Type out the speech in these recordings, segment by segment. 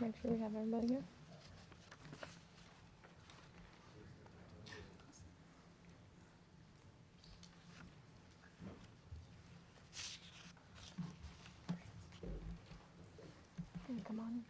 Make sure we have everybody here. Come on.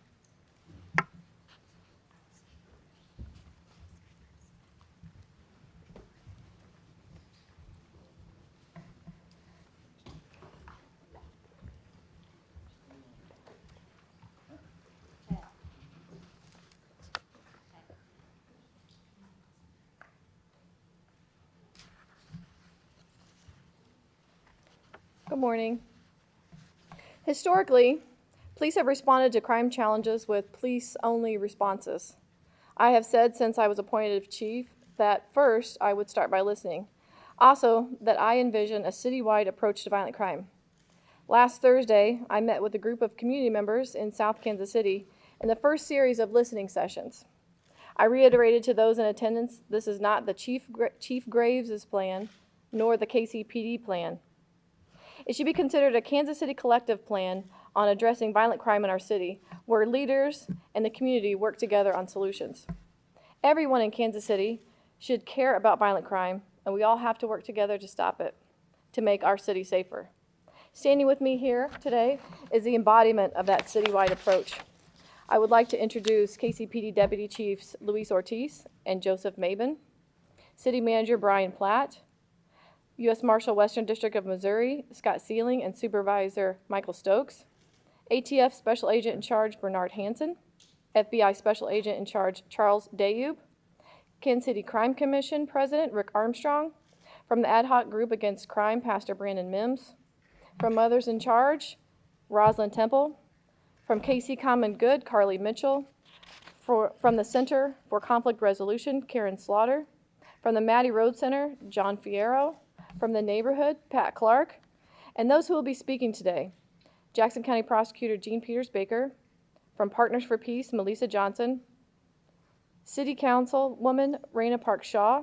Good morning. Historically, police have responded to crime challenges with police-only responses. I have said since I was appointed chief that first I would start by listening. Also, that I envision a citywide approach to violent crime. Last Thursday, I met with a group of community members in South Kansas City in the first series of listening sessions. I reiterated to those in attendance, this is not the Chief Graves' plan, nor the KCPD plan. It should be considered a Kansas City collective plan on addressing violent crime in our city, where leaders and the community work together on solutions. Everyone in Kansas City should care about violent crime, and we all have to work together to stop it, to make our city safer. Standing with me here today is the embodiment of that citywide approach. I would like to introduce KCPD Deputy Chiefs Luis Ortiz and Joseph Mabin, City Manager Brian Platt, U.S. Marshal Western District of Missouri, Scott Sealing, and Supervisor Michael Stokes, ATF Special Agent in Charge Bernard Hansen, FBI Special Agent in Charge Charles Dayub, Kansas City Crime Commission President Rick Armstrong, from the Ad Hoc Group Against Crime, Pastor Brandon Mims, from Mothers in Charge, Rosalind Temple, from KC Common Good, Carly Mitchell, from the Center for Conflict Resolution, Karen Slaughter, from the Maddie Road Center, John Fierro, from the neighborhood, Pat Clark, and those who will be speaking today, Jackson County Prosecutor Jean Peters Baker, from Partners for Peace, Melissa Johnson, City Councilwoman Raina Park Shaw.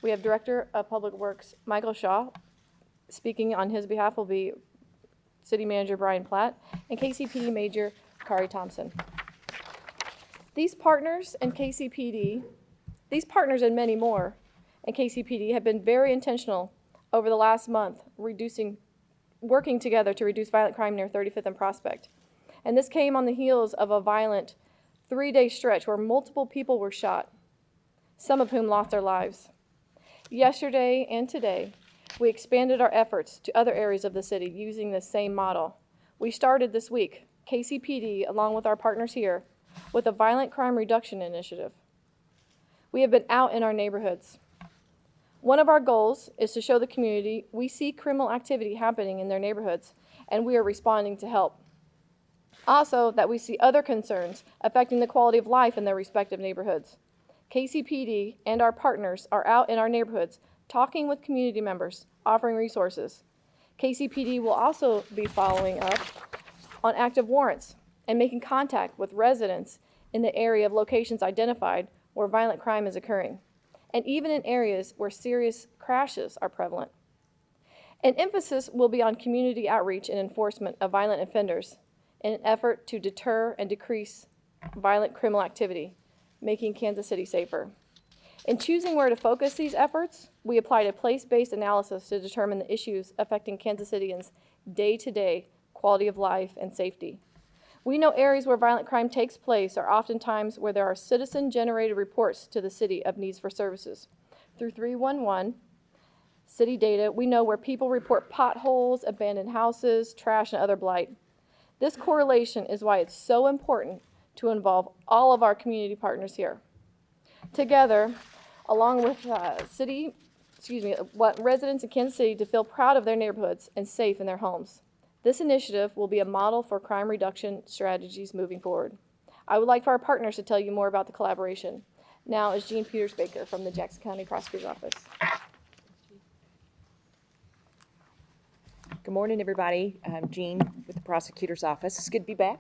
We have Director of Public Works Michael Shaw. Speaking on his behalf will be City Manager Brian Platt and KCPD Major Kari Thompson. These partners and many more, and KCPD have been very intentional over the last month, working together to reduce violent crime near 35th and Prospect. And this came on the heels of a violent 3-day stretch where multiple people were shot, some of whom lost their lives. Yesterday and today, we expanded our efforts to other areas of the city using the same model. We started this week, KCPD, along with our partners here, with a violent crime reduction initiative. We have been out in our neighborhoods. One of our goals is to show the community we see criminal activity happening in their neighborhoods, and we are responding to help. Also, that we see other concerns affecting the quality of life in their respective neighborhoods. KCPD and our partners are out in our neighborhoods talking with community members, offering resources. KCPD will also be following up on active warrants and making contact with residents in the area of locations identified where violent crime is occurring, and even in areas where serious crashes are prevalent. An emphasis will be on community outreach and enforcement of violent offenders in an effort to deter and decrease violent criminal activity, making Kansas City safer. In choosing where to focus these efforts, we applied a place-based analysis to determine the issues affecting Kansas Cityans' day-to-day quality of life and safety. We know areas where violent crime takes place are oftentimes where there are citizen-generated reports to the city of needs for services. Through 311 city data, we know where people report potholes, abandoned houses, trash, and other blight. This correlation is why it's so important to involve all of our community partners here. Together, along with residents in Kansas City to feel proud of their neighborhoods and safe in their homes. This initiative will be a model for crime reduction strategies moving forward. I would like for our partners to tell you more about the collaboration. Now is Jean Peters Baker from the Jackson County Prosecutor's Office. Good morning, everybody. I'm Jean with the Prosecutor's Office. It's good to be back.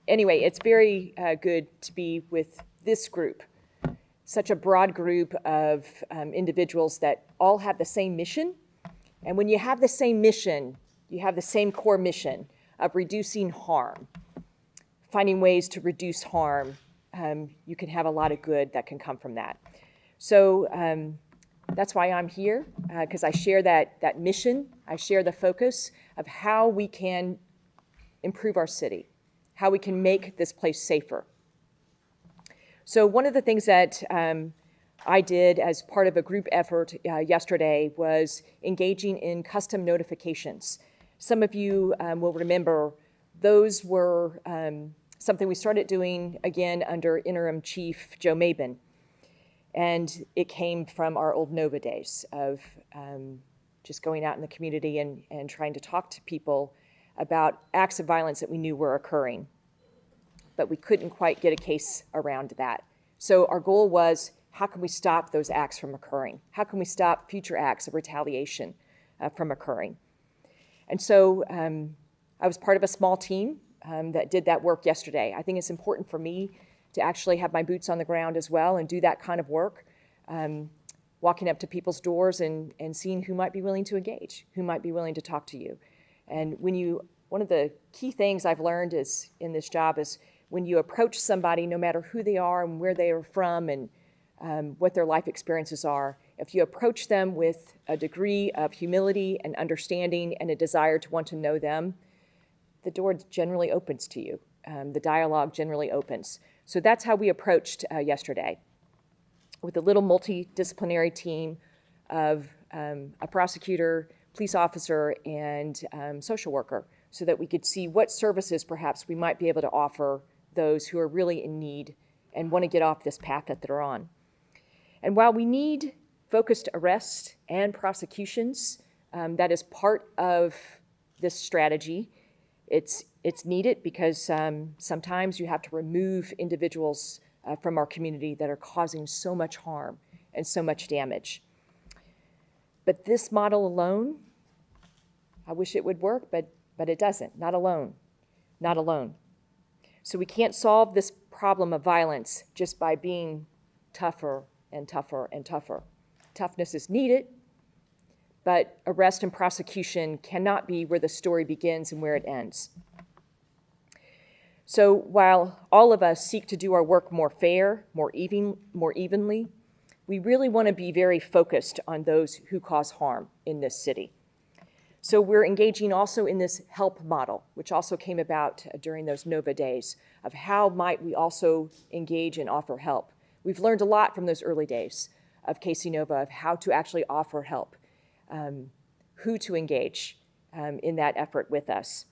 Anyway, it's very good to be with this group, such a broad group of individuals that all have the same mission. And when you have the same mission, you have the same core mission of reducing harm. finding ways to reduce harm, you can have a lot of good that can come from that. So that's why I'm here, because I share that mission. I share the focus of how we can improve our city, how we can make this place safer. So one of the things that I did as part of a group effort yesterday was engaging in custom notifications. Some of you will remember those were something we started doing again under interim Chief Joe Mabin. And it came from our old NOVA days of just going out in the community and trying to talk to people about acts of violence that we knew were occurring. But we couldn't quite get a case around that. So our goal was, how can we stop those acts from occurring? How can we stop future acts of retaliation from occurring? And so I was part of a small team that did that work yesterday. I think it's important for me to actually have my boots on the ground as well and do that kind of work, walking up to people's doors and seeing who might be willing to engage, who might be willing to talk to you. And one of the key things I've learned is in this job is when you approach somebody, no matter who they are and where they are from and what their life experiences are, if you approach them with a degree of humility and understanding and a desire to want to know them, the door generally opens to you. The dialogue generally opens. So that's how we approached yesterday, with a little multidisciplinary team of a prosecutor, police officer, and social worker, so that we could see what services perhaps we might be able to offer those who are really in need and want to get off this path that they're on. And while we need focused arrests and prosecutions, that is part of this strategy. It's needed because sometimes you have to remove individuals from our community that are causing so much harm and so much damage. But this model alone, I wish it would work, but it doesn't. Not alone. Not alone. So we can't solve this problem of violence just by being tougher and tougher and tougher. Toughness is needed, but arrest and prosecution cannot be where the story begins and where it ends. So while all of us seek to do our work more fair, more evenly, we really want to be very focused on those who cause harm in this city. So we're engaging also in this help model, which also came about during those NOVA days, of how might we also engage and offer help. We've learned a lot from those early days of KC Nova of how to actually offer help, who to engage in that effort with us.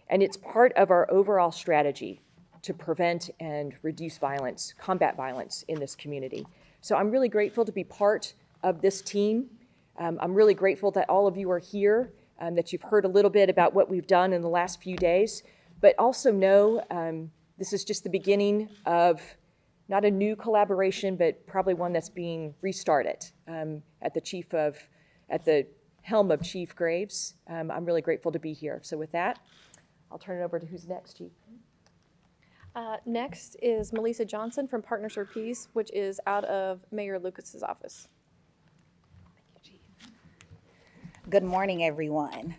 And it's part of our overall strategy to prevent and reduce violence, combat violence in this community. So I'm really grateful to be part of this team. I'm really grateful that all of you are here, that you've heard a little bit about what we've done in the last few days, but also know this is just the beginning of not a new collaboration, but probably one that's being restarted at the helm of Chief Graves. I'm really grateful to be here. So with that, I'll turn it over to who's next, Chief. Next is Melissa Johnson from Partners for Peace, which is out of Mayor Lucas's office. Good morning, everyone.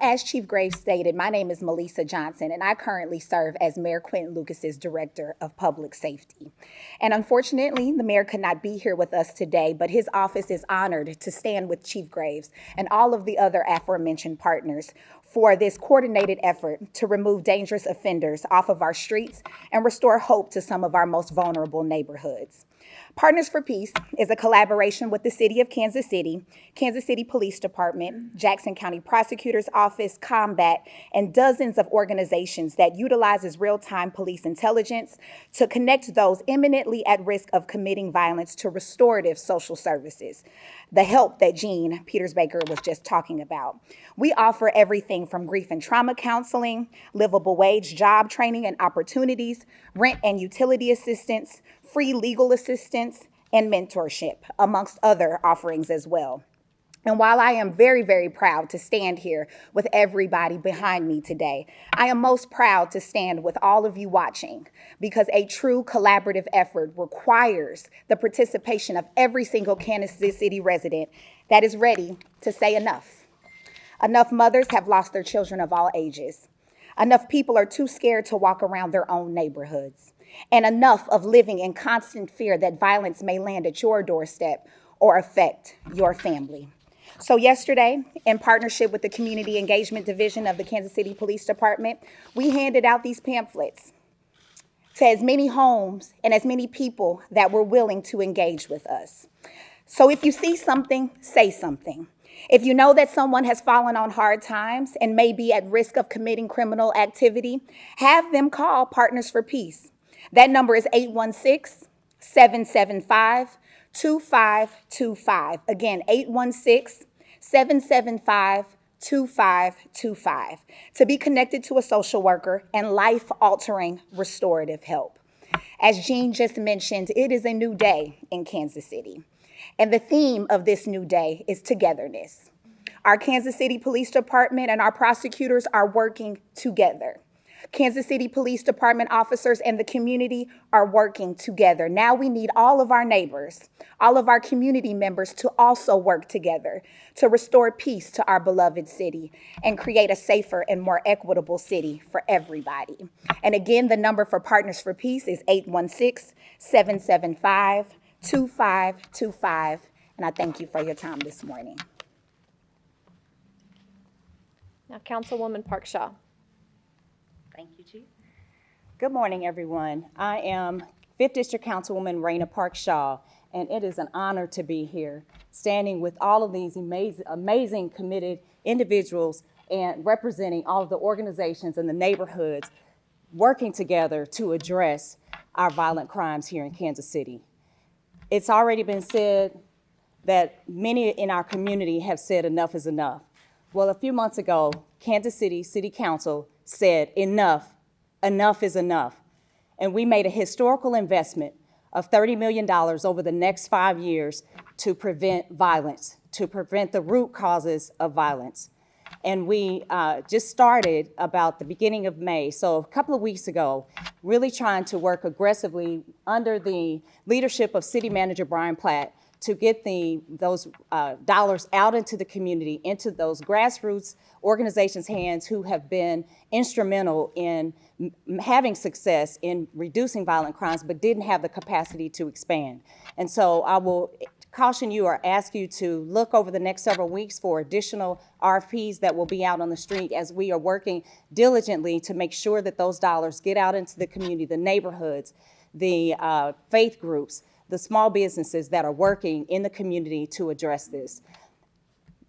As Chief Graves stated, my name is Melissa Johnson, and I currently serve as Mayor Quentin Lucas's Director of Public Safety. And unfortunately, the mayor could not be here with us today, but his office is honored to stand with Chief Graves and all of the other aforementioned partners for this coordinated effort to remove dangerous offenders off of our streets and restore hope to some of our most vulnerable neighborhoods. Partners for Peace is a collaboration with the City of Kansas City Police Department, Jackson County Prosecutors Office, Combat, and dozens of organizations that utilizes real-time police intelligence to connect those imminently at risk of committing violence to restorative social services, the help that Jean Petersbaker was just talking about. We offer everything from grief and trauma counseling, livable wage job training and opportunities, rent and utility assistance, free legal assistance, and mentorship, amongst other offerings as well. And while I am very, very proud to stand here with everybody behind me today, I am most proud to stand with all of you watching, because a true collaborative effort requires the participation of every single Kansas City resident that is ready to say enough. Enough mothers have lost their children of all ages. Enough people are too scared to walk around their own neighborhoods. And enough of living in constant fear that violence may land at your doorstep or affect your family. So yesterday, in partnership with the Community Engagement Division of the Kansas City Police Department, we handed out these pamphlets to as many homes and as many people that were willing to engage with us. So if you see something, say something. If you know that someone has fallen on hard times and may be at risk of committing criminal activity, have them call Partners for Peace. That number is 816-775-2525. Again, 816-775-2525 to be connected to a social worker and life-altering restorative help. As Jean just mentioned, it is a new day in Kansas City. And the theme of this new day is togetherness. Our Kansas City Police Department and our prosecutors are working together. Kansas City Police Department officers and the community are working together. Now we need all of our neighbors, all of our community members to also work together to restore peace to our beloved city and create a safer and more equitable city for everybody. And again, the number for Partners for Peace is 816-775-2525. And I thank you for your time this morning. Now, Councilwoman Park Shaw. Thank you, Chief. Good morning, everyone. I am 5th District Councilwoman Raina Park Shaw, and it is an honor to be here, standing with all of these amazing committed individuals and representing all of the organizations and the neighborhoods working together to address our violent crimes here in Kansas City. It's already been said that many in our community have said enough is enough. Well, a few months ago, Kansas City City Council said enough is enough. And we made a historical investment of $30 million over the next 5 years to prevent violence, to prevent the root causes of violence. And we just started about the beginning of May, so a couple of weeks ago, really trying to work aggressively under the leadership of City Manager Brian Platt to get those dollars out into the community, into those grassroots organizations' hands who have been instrumental in having success in reducing violent crimes, but didn't have the capacity to expand. And so I will caution you or ask you to look over the next several weeks for additional RFPs that will be out on the street as we are working diligently to make sure that those dollars get out into the community, the neighborhoods, the faith groups, the small businesses that are working in the community to address this.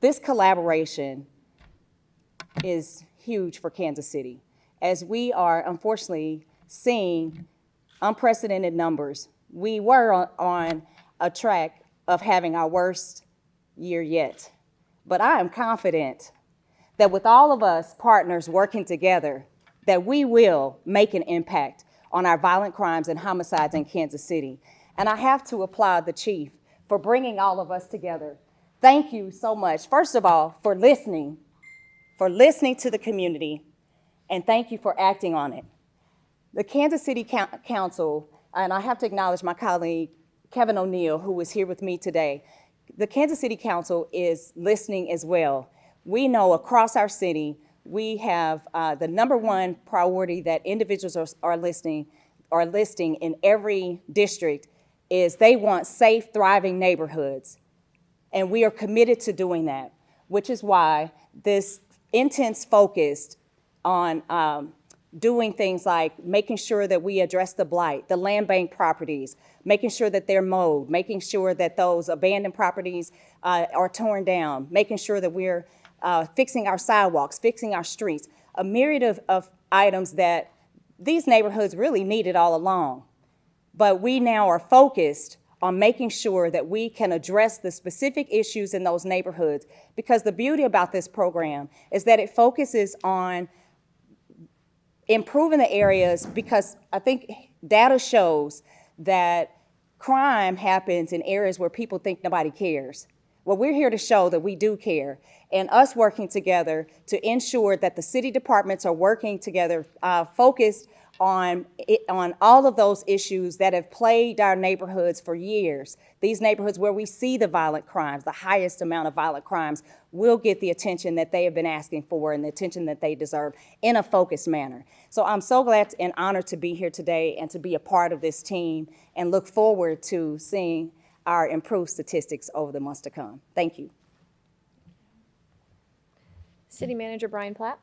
This collaboration is huge for Kansas City, as we are unfortunately seeing unprecedented numbers. We were on a track of having our worst year yet, but I am confident that with all of us partners working together, that we will make an impact on our violent crimes and homicides in Kansas City. And I have to applaud the chief for bringing all of us together. Thank you so much, first of all, for listening to the community, and thank you for acting on it. The Kansas City Council, and I have to acknowledge my colleague, Kevin O'Neill, who is here with me today. The Kansas City Council is listening as well. We know across our city, we have the #1 priority that individuals are listing in every district is they want safe, thriving neighborhoods. And we are committed to doing that, which is why this intense focus on doing things like making sure that we address the blight, the land bank properties, making sure that they're mowed, making sure that those abandoned properties are torn down, making sure that we're fixing our sidewalks, fixing our streets, a myriad of items that these neighborhoods really needed all along. But we now are focused on making sure that we can address the specific issues in those neighborhoods, because the beauty about this program is that it focuses on improving the areas, because I think data shows that crime happens in areas where people think nobody cares. Well, we're here to show that we do care, and us working together to ensure that the city departments are working together, focused on all of those issues that have plagued our neighborhoods for years. These neighborhoods where we see the violent crimes, the highest amount of violent crimes, will get the attention that they have been asking for and the attention that they deserve in a focused manner. So I'm so glad and honored to be here today and to be a part of this team, and look forward to seeing our improved statistics over the months to come. Thank you. City Manager Brian Platt.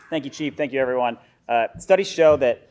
Thank you, Chief. Thank you, everyone. Studies show that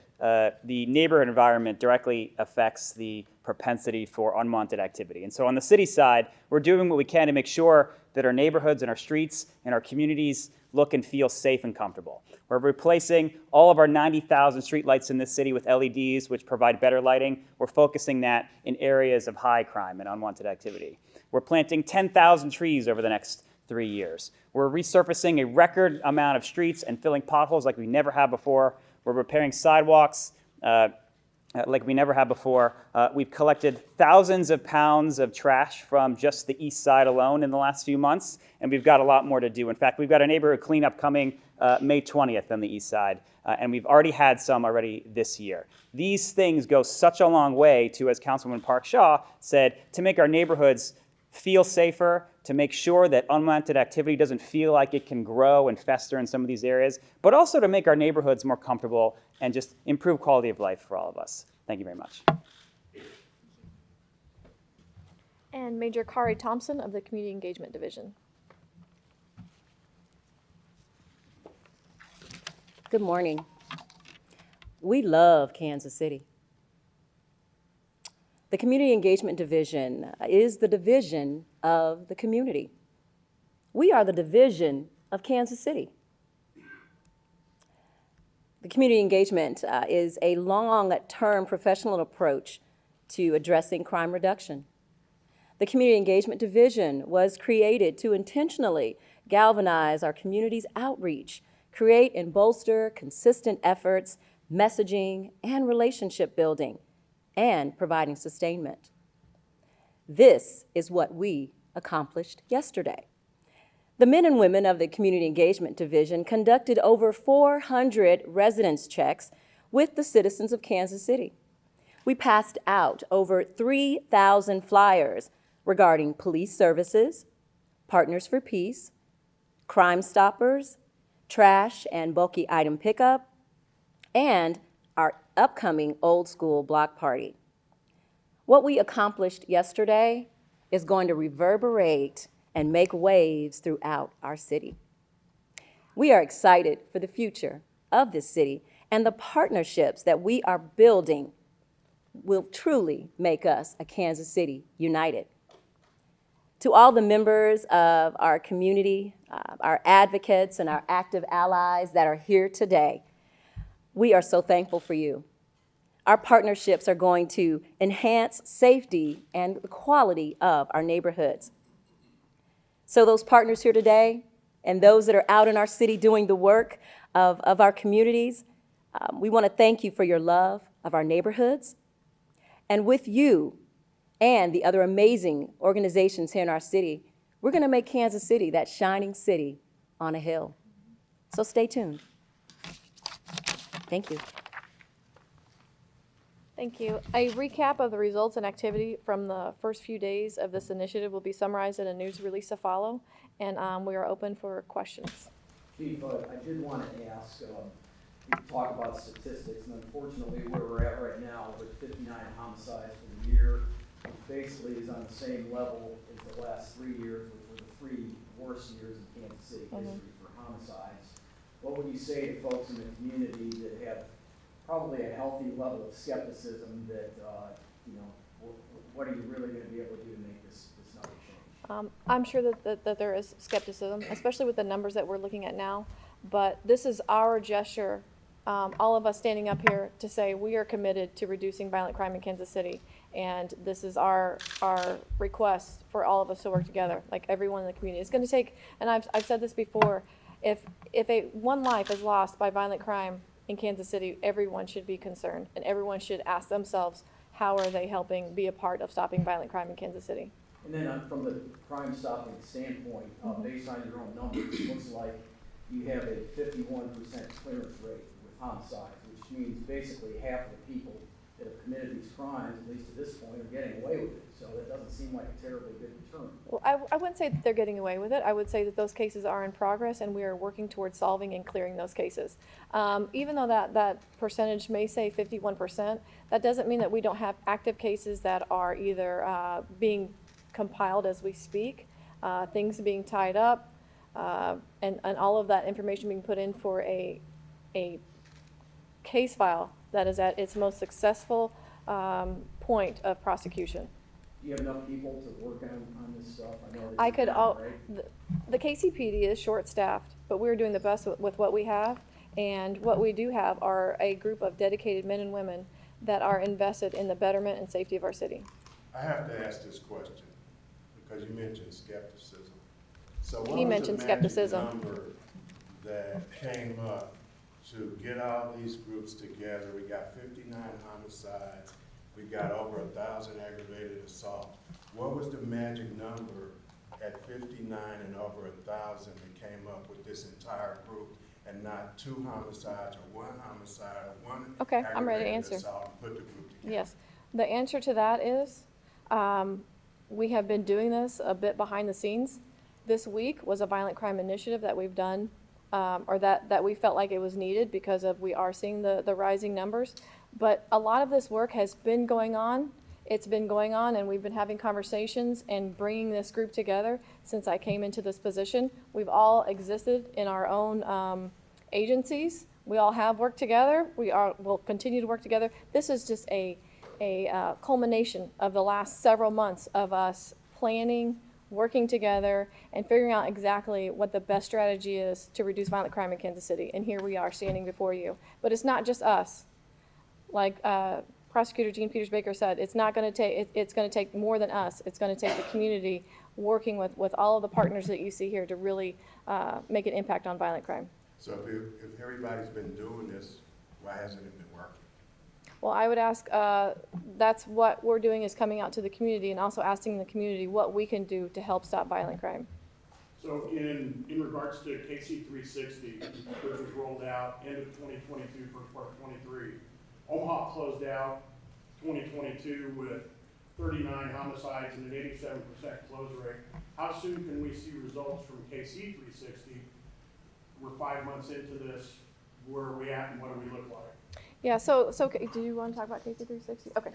the neighborhood environment directly affects the propensity for unwanted activity. And so on the city side, we're doing what we can to make sure that our neighborhoods and our streets and our communities look and feel safe and comfortable. We're replacing all of our 90,000 streetlights in this city with LEDs, which provide better lighting. We're focusing that in areas of high crime and unwanted activity. We're planting 10,000 trees over the next 3 years. We're resurfacing a record amount of streets and filling potholes like we never have before. We're repairing sidewalks like we never have before. We've collected thousands of pounds of trash from just the east side alone in the last few months, and we've got a lot more to do. In fact, we've got a neighborhood cleanup coming May 20th on the east side, and we've already had some already this year. These things go such a long way to, as Councilwoman Park Shaw said, to make our neighborhoods feel safer, to make sure that unwanted activity doesn't feel like it can grow and fester in some of these areas, but also to make our neighborhoods more comfortable and just improve quality of life for all of us. Thank you very much. And Major Kari Thompson of the Community Engagement Division. Good morning. We love Kansas City. The Community Engagement Division is the division of the community. We are the division of Kansas City. The community engagement is a long-term professional approach to addressing crime reduction. The Community Engagement Division was created to intentionally galvanize our community's outreach, create and bolster consistent efforts, messaging, and relationship building, and providing sustainment. This is what we accomplished yesterday. The men and women of the Community Engagement Division conducted over 400 residence checks with the citizens of Kansas City. We passed out over 3,000 flyers regarding police services, Partners for Peace, Crime Stoppers, trash and bulky item pickup, and our upcoming old school block party. What we accomplished yesterday is going to reverberate and make waves throughout our city. We are excited for the future of this city, and the partnerships that we are building will truly make us a Kansas City united. To all the members of our community, our advocates and our active allies that are here today, we are so thankful for you. Our partnerships are going to enhance safety and the quality of our neighborhoods. So those partners here today and those that are out in our city doing the work of our communities, we want to thank you for your love of our neighborhoods. And with you and the other amazing organizations here in our city, we're going to make Kansas City that shining city on a hill. So stay tuned. Thank you. Thank you. A recap of the results and activity from the first few days of this initiative will be summarized in a news release to follow, and we are open for questions. Chief, I did want to ask, you talk about statistics, and unfortunately where we're at right now with 59 homicides for the year, which basically is on the same level as the last 3 years, which were the 3 worst years in Kansas City history for homicides. What would you say to folks in the community that have probably a healthy level of skepticism that, what are you really going to be able to do to make this number change? I'm sure that there is skepticism, especially with the numbers that we're looking at now, but this is our gesture, all of us standing up here to say we are committed to reducing violent crime in Kansas City, and this is our request for all of us to work together, like everyone in the community. It's going to take, and I've said this before, if one life is lost by violent crime in Kansas City, everyone should be concerned, and everyone should ask themselves, how are they helping be a part of stopping violent crime in Kansas City? And then from the crime stopping standpoint, based on your own numbers, it looks like you have a 51% clearance rate with homicides, which means basically half of the people that have committed these crimes, at least at this point, are getting away with it. So that doesn't seem like a terribly good deterrent. Well, I wouldn't say that they're getting away with it. I would say that those cases are in progress, and we are working towards solving and clearing those cases. Even though that percentage may say 51%, that doesn't mean that we don't have active cases that are either being compiled as we speak, things being tied up, and all of that information being put in for a case file that is at its most successful point of prosecution. Do you have enough people to work on this stuff? I know that I you could, can, right? the KCPD is short-staffed, but we're doing the best with what we have. And what we do have are a group of dedicated men and women that are invested in the betterment and safety of our city. I have to ask this question because you mentioned skepticism. So what He was mentioned the magic skepticism. number that came up to get all these groups together? We got 59 homicides. We got over 1,000 aggravated assault. What was the magic number at 59 and over 1,000 that came up with this entire group and not 2 homicides or 1 homicide or 1 Okay, I'm ready to aggravated answer. assault and put the group together? Yes. The answer to that is, we have been doing this a bit behind the scenes. This week was a violent crime initiative that we've done, or that we felt like it was needed because of we are seeing the rising numbers. But a lot of this work has been going on. It's been going on, and we've been having conversations and bringing this group together since I came into this position. We've all existed in our own agencies. We all have worked together. We'll continue to work together. This is just a culmination of the last several months of us planning, working together, and figuring out exactly what the best strategy is to reduce violent crime in Kansas City. And here we are standing before you. But it's not just us. Like Prosecutor Jean Peters Baker said, it's not going to take. It's going to take more than us. It's going to take the community working with all of the partners that you see here to really make an impact on violent crime. So if everybody's been doing this, why hasn't it been working? Well, I would ask, that's what we're doing, is coming out to the community and also asking the community what we can do to help stop violent crime. So in regards to KC 360, which was rolled out end of 2022, first part of 23, Omaha closed out 2022 with 39 homicides and an 87% close rate. How soon can we see results from KC 360? We're 5 months into this. Where are we at and what do we look like? Yeah, so do you want to talk about KC 360? Okay.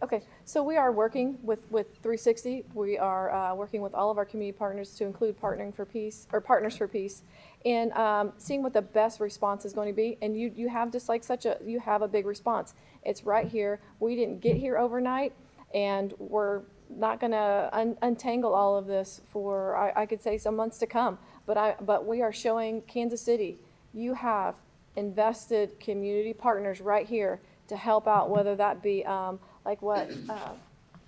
Okay, so we are working with 360. We are working with all of our community partners to include Partnering for Peace, or Partners for Peace, and seeing what the best response is going to be. And you have just like you have a big response. It's right here. We didn't get here overnight, and we're not going to untangle all of this for, I could say, some months to come. But we are showing Kansas City, you have invested community partners right here to help out, whether that be like what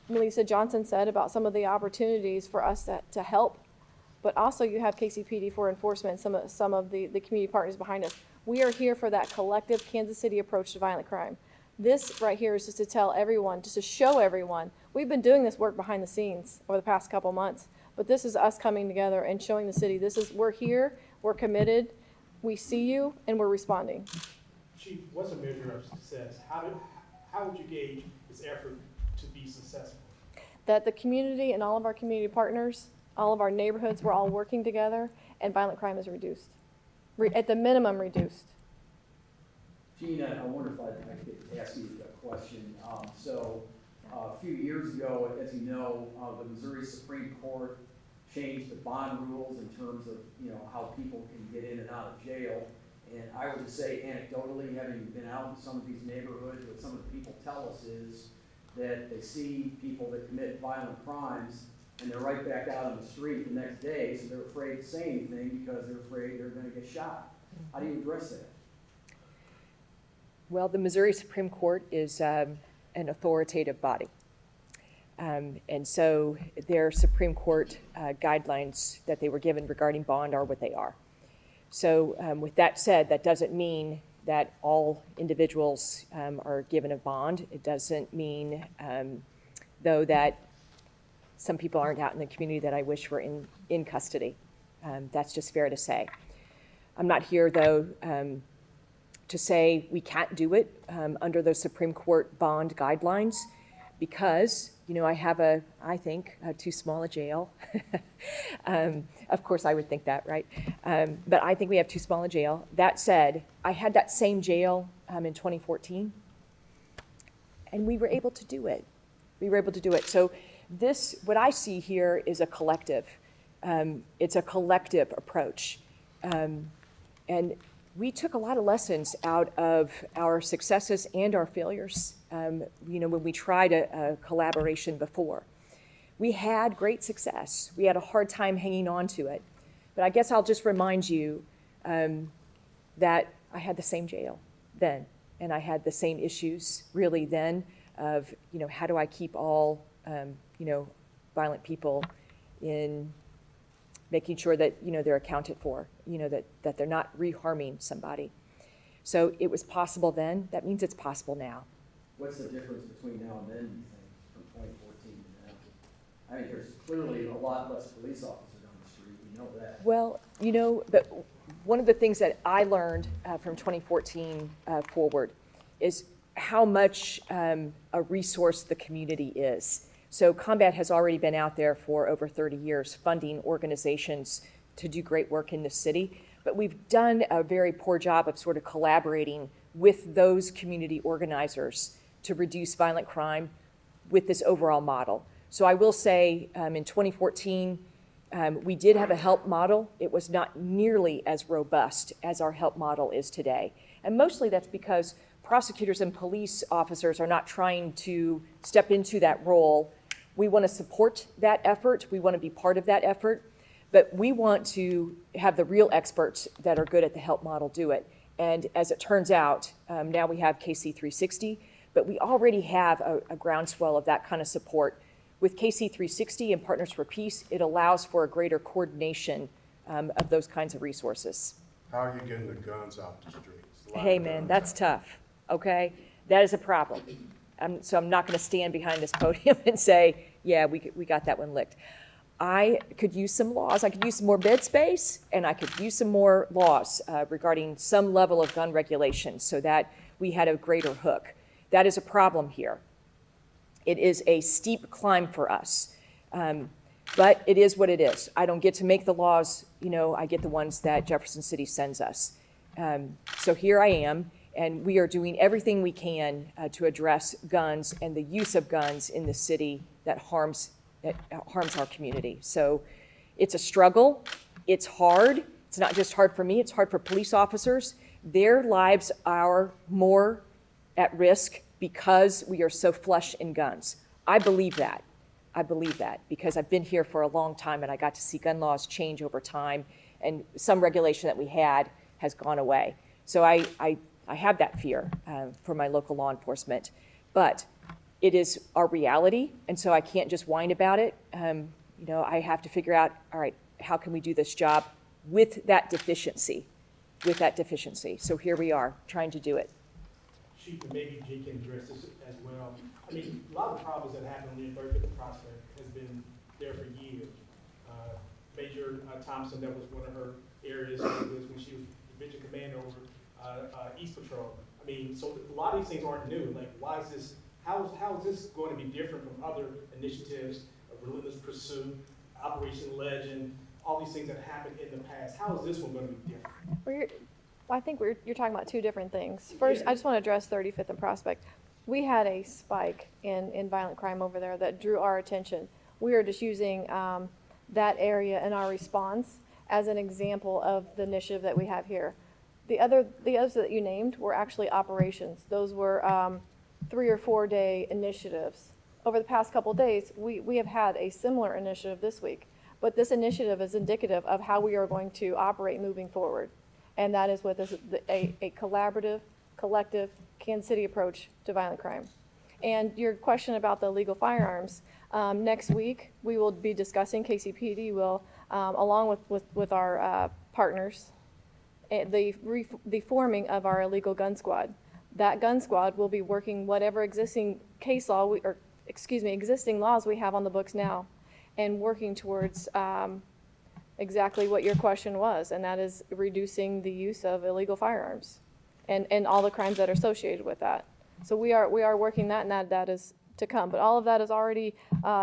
Melissa Johnson said about some of the opportunities for us to help, but also you have KCPD for enforcement, some of the community partners behind us. We are here for that collective Kansas City approach to violent crime. This right here is just to tell everyone, just to show everyone, we've been doing this work behind the scenes over the past couple months, but this is us coming together and showing the city, we're here, we're committed, we see you, and we're responding. Chief, what's a measure of success? How would you gauge this effort to be successful? That the community and all of our community partners, all of our neighborhoods, we're all working together, and violent crime is reduced. At the minimum, reduced. Gina, I wonder if I could ask you a question. A few years ago, as you know, the Missouri Supreme Court changed the bond rules in terms of, how people can get in and out of jail. And I would just say anecdotally, having been out in some of these neighborhoods, what some of the people tell us is that they see people that commit violent crimes and they're right back out on the street the next day, so they're afraid to say anything because they're afraid they're going to get shot. How do you address that? Well, the Missouri Supreme Court is an authoritative body. And so their Supreme Court guidelines that they were given regarding bond are what they are. So with that said, that doesn't mean that all individuals are given a bond. It doesn't mean, though, that some people aren't out in the community that I wish were in custody. That's just fair to say. I'm not here, though, to say we can't do it under those Supreme Court bond guidelines, because, you know, I have I think, too small a jail. Of course, I would think that, right? But I think we have too small a jail. That said, I had that same jail in 2014, and we were able to do it. We were able to do it. So this, what I see here is a collective. It's a collective approach. And we took a lot of lessons out of our successes and our failures, you know, when we tried a collaboration before. We had great success. We had a hard time hanging on to it. But I guess I'll just remind you that I had the same jail then, and I had the same issues really then of, you know, how do I keep all, you know, violent people in making sure that, you know, they're accounted for, you know, that they're not reharming somebody. So it was possible then. That means it's possible now. What's the difference between now and then, you think, from 2014 to now? I mean, there's clearly a lot less police officers on the street, we know that. Well, you know, but one of the things that I learned from 2014 forward is how much a resource the community is. So Combat has already been out there for over 30 years funding organizations to do great work in the city, but we've done a very poor job of sort of collaborating with those community organizers to reduce violent crime with this overall model. So I will say in 2014, we did have a help model. It was not nearly as robust as our help model is today. And mostly that's because prosecutors and police officers are not trying to step into that role. We want to support that effort. We want to be part of that effort. But we want to have the real experts that are good at the help model do it. And as it turns out, now we have KC 360, but we already have a groundswell of that kind of support. With KC 360 and Partners for Peace, it allows for a greater coordination of those kinds of resources. How are you getting the guns off the streets? Hey, man, that's tough, okay? That is a problem. So I'm not going to stand behind this podium and say, yeah, we got that one licked. I could use some laws. I could use some more bed space, and I could use some more laws regarding some level of gun regulation so that we had a greater hook. That is a problem here. It is a steep climb for us, but it is what it is. I don't get to make the laws, you know, I get the ones that Jefferson City sends us. So here I am, and we are doing everything we can to address guns and the use of guns in the city that harms our community. So it's a struggle. It's hard. It's not just hard for me. It's hard for police officers. Their lives are more at risk because we are so flush in guns. I believe that. I believe that because I've been here for a long time and I got to see gun laws change over time, and some regulation that we had has gone away. So I have that fear for my local law enforcement, but it is our reality, and so I can't just whine about it. You know, I have to figure out, all right, how can we do this job with that deficiency? So here we are, trying to do it. Chief, and maybe G can address this as well. I mean, a lot of the problems that happen on the 35th Prospect has been there for years. Major Thompson, that was one of her areas when she was division commander over East Patrol. I mean, so a lot of these things aren't new. Like, why is this? How is this going to be different from other initiatives, Relentless Pursuit, Operation Legend, all these things that happened in the past? How is this one going to be different? I think you're talking about two different things. First, I just want to address 35th and Prospect. We had a spike in violent crime over there that drew our attention. We are just using that area in our response as an example of the initiative that we have here. The others that you named were actually operations. Those were 3 or 4 day initiatives. Over the past couple of days, we have had a similar initiative this week, but this initiative is indicative of how we are going to operate moving forward. And that is with a collaborative, collective, Kansas City approach to violent crime. And your question about the illegal firearms, next week we will be discussing, KCPD will, along with our partners, the forming of our illegal gun squad. That gun squad will be working whatever existing case law, existing laws we have on the books now, and working towards exactly what your question was, and that is reducing the use of illegal firearms and all the crimes that are associated with that. So we are working that, and that is to come. But all of that is already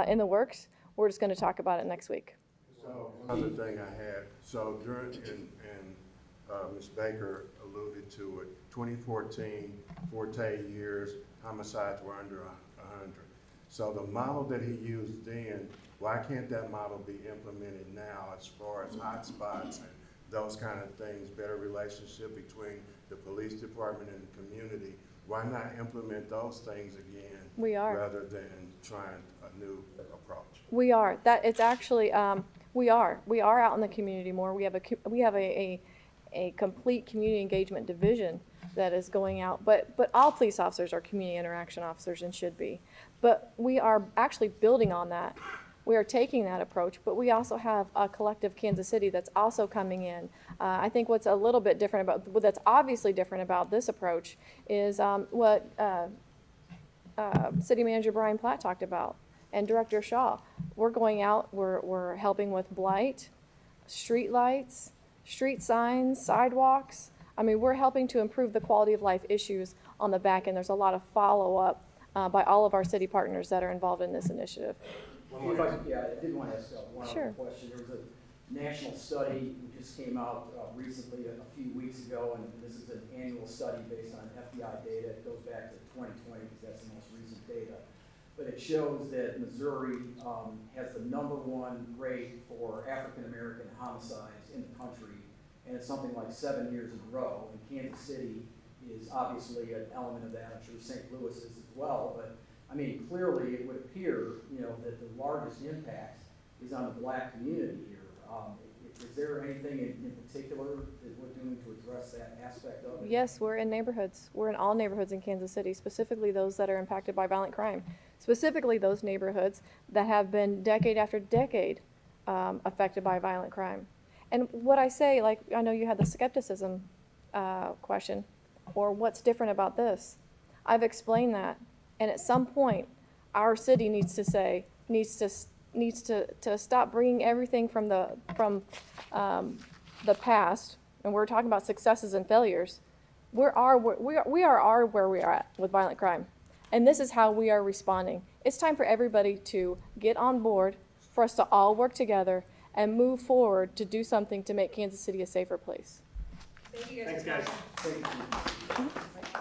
in the works. We're just going to talk about it next week. So, another thing I had, so during, Ms. Baker alluded to it, 2014, Forte years, homicides were under 100. So the model that he used then, why can't that model be implemented now as far as hotspots and those kind of things, better relationship between the police department and the community? Why not implement those things again? We are. Rather than trying a new approach? We are. That it's actually we are out in the community more. We have a complete community engagement division that is going out. But all police officers are community interaction officers and should be. But we are actually building on that. We are taking that approach, but we also have a collective Kansas City that's also coming in. I think what's a little bit different that's obviously different about this approach is what City Manager Brian Platt talked about and Director Shaw. We're going out, we're helping with blight, street lights, street signs, sidewalks. I mean, we're helping to improve the quality of life issues on the back end. There's a lot of follow-up by all of our city partners that are involved in this initiative. Yeah, I did want to ask one Sure. other question. There was a national study that just came out recently, a few weeks ago, and this is an annual study based on FBI data. It goes back to 2020 because that's the most recent data. But it shows that Missouri has the #1 rate for African-American homicides in the country, and it's something like 7 years in a row. And Kansas City is obviously an element of that. I'm sure St. Louis is as well, but I mean, clearly it would appear, that the largest impact is on the black community here. Is there anything in particular that we're doing to address that aspect of it? Yes, we're in neighborhoods. We're in all neighborhoods in Kansas City, specifically those that are impacted by violent crime. Specifically those neighborhoods that have been decade after decade affected by violent crime. And what I say, like, I know you had the skepticism question, or what's different about this. I've explained that. And at some point, our city needs to stop bringing everything from the past, and we're talking about successes and failures. We are where we are at with violent crime, and this is how we are responding. It's time for everybody to get on board, for us to all work together and move forward to do something to make Kansas City a safer place. Thanks, guys. Thank you.